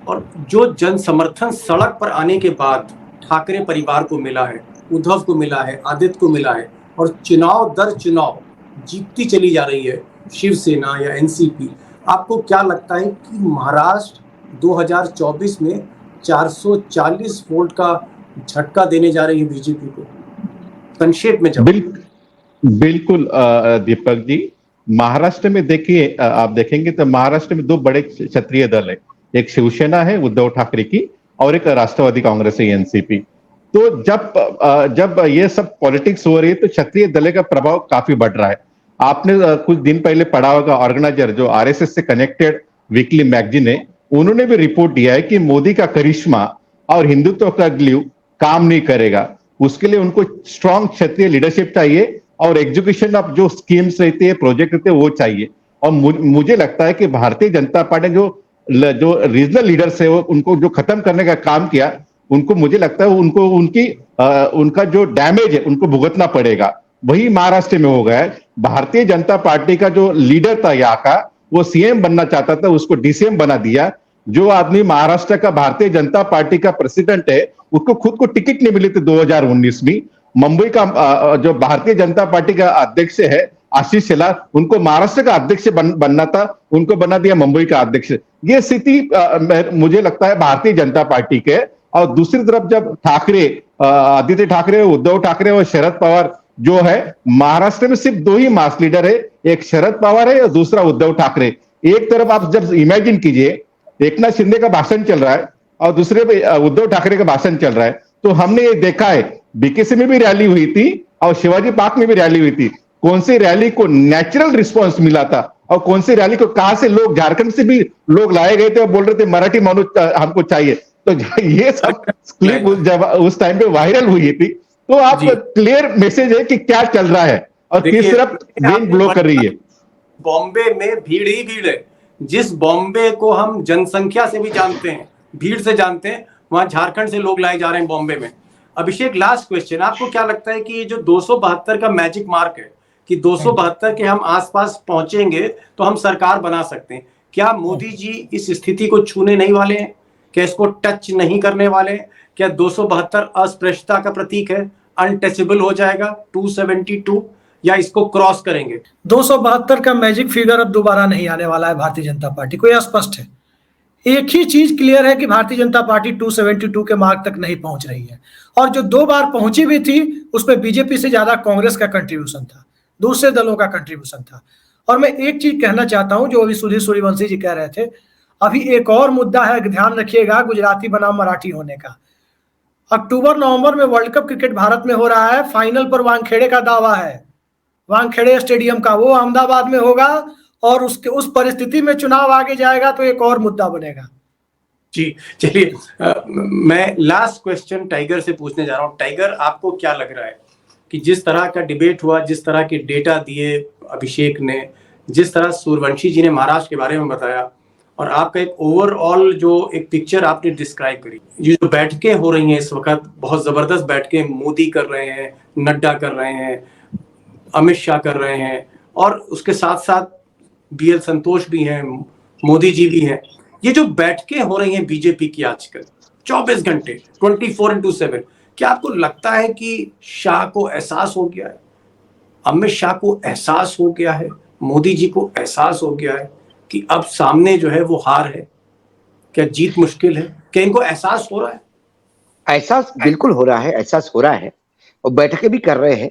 और जो जन समर्थन सड़क पर आने के बाद ठाकरे परिवार को मिला है, उद्धव को मिला है, आदित्य को मिला है, और चुनाव दर चुनाव जीतती चली जा रही है शिवसेना या एनसीपी, आपको क्या लगता है कि महाराष्ट्र 2024 में 440 वोल्ट का झटका देने जा रही है बीजेपी को? संक्षेप में जवाब। बिल्कुल दीपक जी, महाराष्ट्र में देखिए, आप देखेंगे तो महाराष्ट्र में 2 बड़े क्षत्रिय दल है, एक शिवसेना है उद्धव ठाकरे की, और एक राष्ट्रवादी कांग्रेस है एनसीपी। तो जब ये सब पॉलिटिक्स हो रही है तो क्षत्रिय दल का प्रभाव काफी बढ़ रहा है। आपने कुछ दिन पहले पढ़ा होगा, ऑर्गेनाइजर जो आरएसएस से कनेक्टेड वीकली मैगजीन है, उन्होंने भी रिपोर्ट दिया है कि मोदी का करिश्मा और हिंदुत्व का ग्लू काम नहीं करेगा। उसके लिए उनको स्ट्रॉन्ग क्षत्रिय लीडरशिप चाहिए, और एग्जीक्यूशन ऑफ जो स्कीम्स रहते हैं, प्रोजेक्ट रहते हैं, वो चाहिए। और मुझे लगता है कि भारतीय जनता पार्टी जो रीजनल लीडर्स है, वो उनको जो खत्म करने का काम किया, उनको मुझे लगता है उनको उनका जो डैमेज है उनको भुगतना पड़ेगा। वही महाराष्ट्र में हो गया है। भारतीय जनता पार्टी का जो लीडर था यहाँ का, वो सीएम बनना चाहता था, उसको डीसीएम बना दिया। जो आदमी महाराष्ट्र का भारतीय जनता पार्टी का प्रेसिडेंट है, उसको खुद को टिकट नहीं मिली थी 2019 में। मुंबई का जो भारतीय जनता पार्टी का अध्यक्ष है आशीष शेलार, उनको महाराष्ट्र का अध्यक्ष बनना था, उनको बना दिया मुंबई का अध्यक्ष। ये स्थिति मुझे लगता है भारतीय जनता पार्टी के। और दूसरी तरफ जब ठाकरे, आदित्य ठाकरे, उद्धव ठाकरे और शरद पवार जो है, महाराष्ट्र में सिर्फ 2 ही मास लीडर है, एक शरद पवार है और दूसरा उद्धव ठाकरे। एक तरफ आप जब इमेजिन कीजिए, एकनाथ शिंदे का भाषण चल रहा है और दूसरे पे उद्धव ठाकरे का भाषण चल रहा है। तो हमने ये देखा है, बीकेसी में भी रैली हुई थी और शिवाजी पार्क में भी रैली हुई थी। कौन सी रैली को नेचुरल रिस्पॉन्स मिला था और कौन सी रैली को कहां से लोग, झारखंड से भी लोग लाए गए थे और बोल रहे थे मराठी मानुष हमको चाहिए। तो ये सब क्लिप जब उस टाइम पे वायरल हुई थी, तो आप क्लियर मैसेज है कि क्या चल रहा है। और किस तरफ गेम ब्लो कर रही है। बॉम्बे में भीड़ ही भीड़ है। जिस बॉम्बे को हम जनसंख्या से भी जानते हैं, भीड़ से जानते हैं, वहां झारखंड से लोग लाए जा रहे हैं बॉम्बे में। अभिषेक, लास्ट क्वेश्चन, आपको क्या लगता है कि ये जो 272 का मैजिक मार्क है, कि 272 के हम आसपास पहुंचेंगे तो हम सरकार बना सकते हैं, क्या मोदी जी इस स्थिति को छूने नहीं वाले हैं? क्या इसको टच नहीं करने वाले हैं? क्या 272 अस्पृश्यता का प्रतीक है, अनटचेबल हो जाएगा 272, या इसको क्रॉस करेंगे? 272 का मैजिक फिगर अब दोबारा नहीं आने वाला है भारतीय जनता पार्टी को, यह स्पष्ट है। एक ही चीज क्लियर है कि भारतीय जनता पार्टी 272 के मार्क तक नहीं पहुंच रही है, और जो 2 बार पहुंची भी थी उसमें बीजेपी से ज्यादा कांग्रेस का कंट्रीब्यूशन था, दूसरे दलों का कंट्रीब्यूशन था। और मैं एक चीज कहना चाहता हूं, जो अभी सुधीर सूर्यवंशी जी कह रहे थे, अभी एक और मुद्दा है, ध्यान रखिएगा, गुजराती बनाम मराठी होने का। अक्टूबर नवंबर में वर्ल्ड कप क्रिकेट भारत में हो रहा है, फाइनल पर वानखेड़े का दावा है, वानखेड़े स्टेडियम का, वो अहमदाबाद में होगा, और उसके उस परिस्थिति में चुनाव आगे जाएगा तो एक और मुद्दा बनेगा। जी चलिए, मैं लास्ट क्वेश्चन टाइगर से पूछने जा रहा हूं। टाइगर, आपको क्या लग रहा है कि जिस तरह का डिबेट हुआ, जिस तरह के डेटा दिए अभिषेक ने, जिस तरह सूर्यवंशी जी ने महाराष्ट्र के बारे में बताया, और आपका एक ओवरऑल जो एक पिक्चर आपने डिस्क्राइब करी, ये जो बैठकें हो रही हैं इस वक्त, बहुत जबरदस्त बैठकें मोदी कर रहे हैं, नड्डा कर रहे हैं, अमित शाह कर रहे हैं, और उसके साथ साथ BL संतोष भी हैं, मोदी जी भी हैं। ये जो बैठकें हो रही हैं बीजेपी की आजकल 24 घंटे 24x7, क्या आपको लगता है कि शाह को एहसास हो गया है, अमित शाह को एहसास हो गया है, मोदी जी को एहसास हो गया है कि अब सामने जो है वो हार है, क्या जीत मुश्किल है? क्या इनको एहसास हो रहा है? एहसास बिल्कुल हो रहा है, एहसास हो रहा है, और बैठकें भी कर रहे हैं,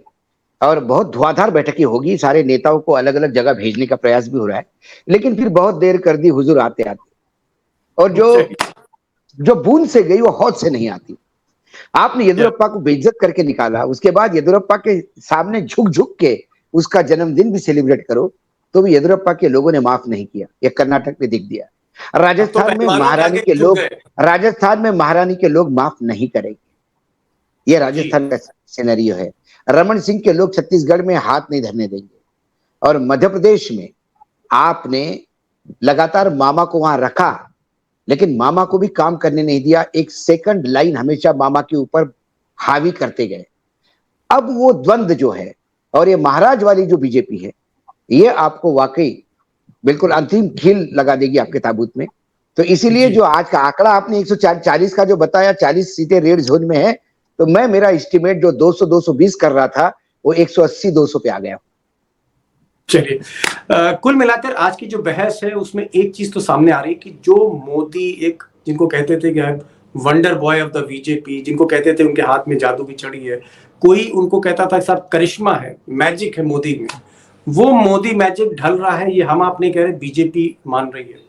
और बहुत धुआंधार बैठकें होगी, सारे नेताओं को अलग अलग जगह भेजने का प्रयास भी हो रहा है, लेकिन फिर बहुत देर कर दी हुजूर आते आते, और जो बूंद से गई वो हौद से नहीं आती। आपने येदियुरप्पा को बेइज्जत करके निकाला, उसके बाद येदियुरप्पा के सामने झुक झुक के उसका जन्मदिन भी सेलिब्रेट करो, तो भी येदियुरप्पा के लोगों ने माफ नहीं किया। ये कर्नाटक में दिख दिया। राजस्थान में महारानी के लोग माफ नहीं करेंगे। ये राजस्थान का सिनेरियो है। रमन सिंह के लोग छत्तीसगढ़ में हाथ नहीं धरने देंगे, और मध्य प्रदेश में आपने लगातार मामा को वहां रखा, लेकिन मामा को भी काम करने नहीं दिया। एक सेकंड लाइन हमेशा मामा के ऊपर हावी करते गए। अब वो द्वंद्व जो है, और ये महाराज वाली जो बीजेपी है, ये आपको वाकई बिल्कुल अंतिम खील लगा देगी आपके ताबूत में। तो इसीलिए जो आज का आंकड़ा आपने 140 का जो बताया, 40 सीटें रेड जोन में है, तो मेरा एस्टिमेट जो 200-220 कर रहा था, वो 180-200 पे आ गया। चलिए, कुल मिलाकर आज की जो बहस है उसमें एक चीज तो सामने आ रही है कि जो मोदी, एक जिनको कहते थे कि wonder boy of the BJP, जिनको कहते थे उनके हाथ में जादू की छड़ी है, कोई उनको कहता था साहब करिश्मा है, मैजिक है मोदी में, वो मोदी मैजिक ढल रहा है, ये हम आप नहीं कह रहे, बीजेपी मान रही है।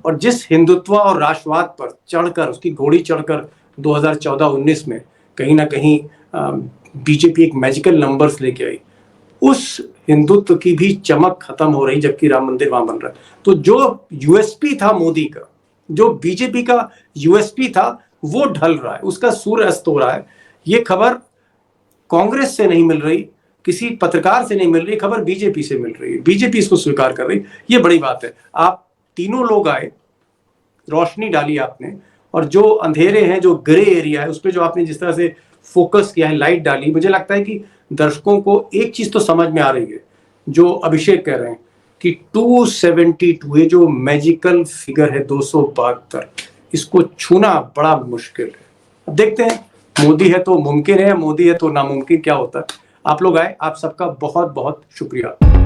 और जिस हिंदुत्व और राष्ट्रवाद पर चढ़कर, उसकी घोड़ी चढ़कर 2014-19 में कहीं ना कहीं बीजेपी एक मैजिकल नंबर्स लेके आई, उस हिंदुत्व की भी चमक खत्म हो रही, जबकि राम मंदिर वहां बन रहा है। तो जो यूएसपी था मोदी का, जो बीजेपी का यूएसपी था, वो ढल रहा है, उसका सूर्य अस्त हो रहा है। ये खबर कांग्रेस से नहीं मिल रही, किसी पत्रकार से नहीं मिल रही, खबर बीजेपी से मिल रही है। बीजेपी इसको स्वीकार कर रही, ये बड़ी बात है। आप तीनों लोग आए, रोशनी डाली आपने, और जो अंधेरे हैं, जो ग्रे एरिया है, उस पर जो आपने जिस तरह से फोकस किया है, लाइट डाली, मुझे लगता है कि दर्शकों को एक चीज तो समझ में आ रही है, जो अभिषेक कह रहे हैं कि 272, ये जो मैजिकल फिगर है 272, इसको छूना बड़ा मुश्किल है। अब देखते हैं, मोदी है तो मुमकिन है, मोदी है तो नामुमकिन क्या होता है। आप लोग आए, आप सबका बहुत बहुत शुक्रिया।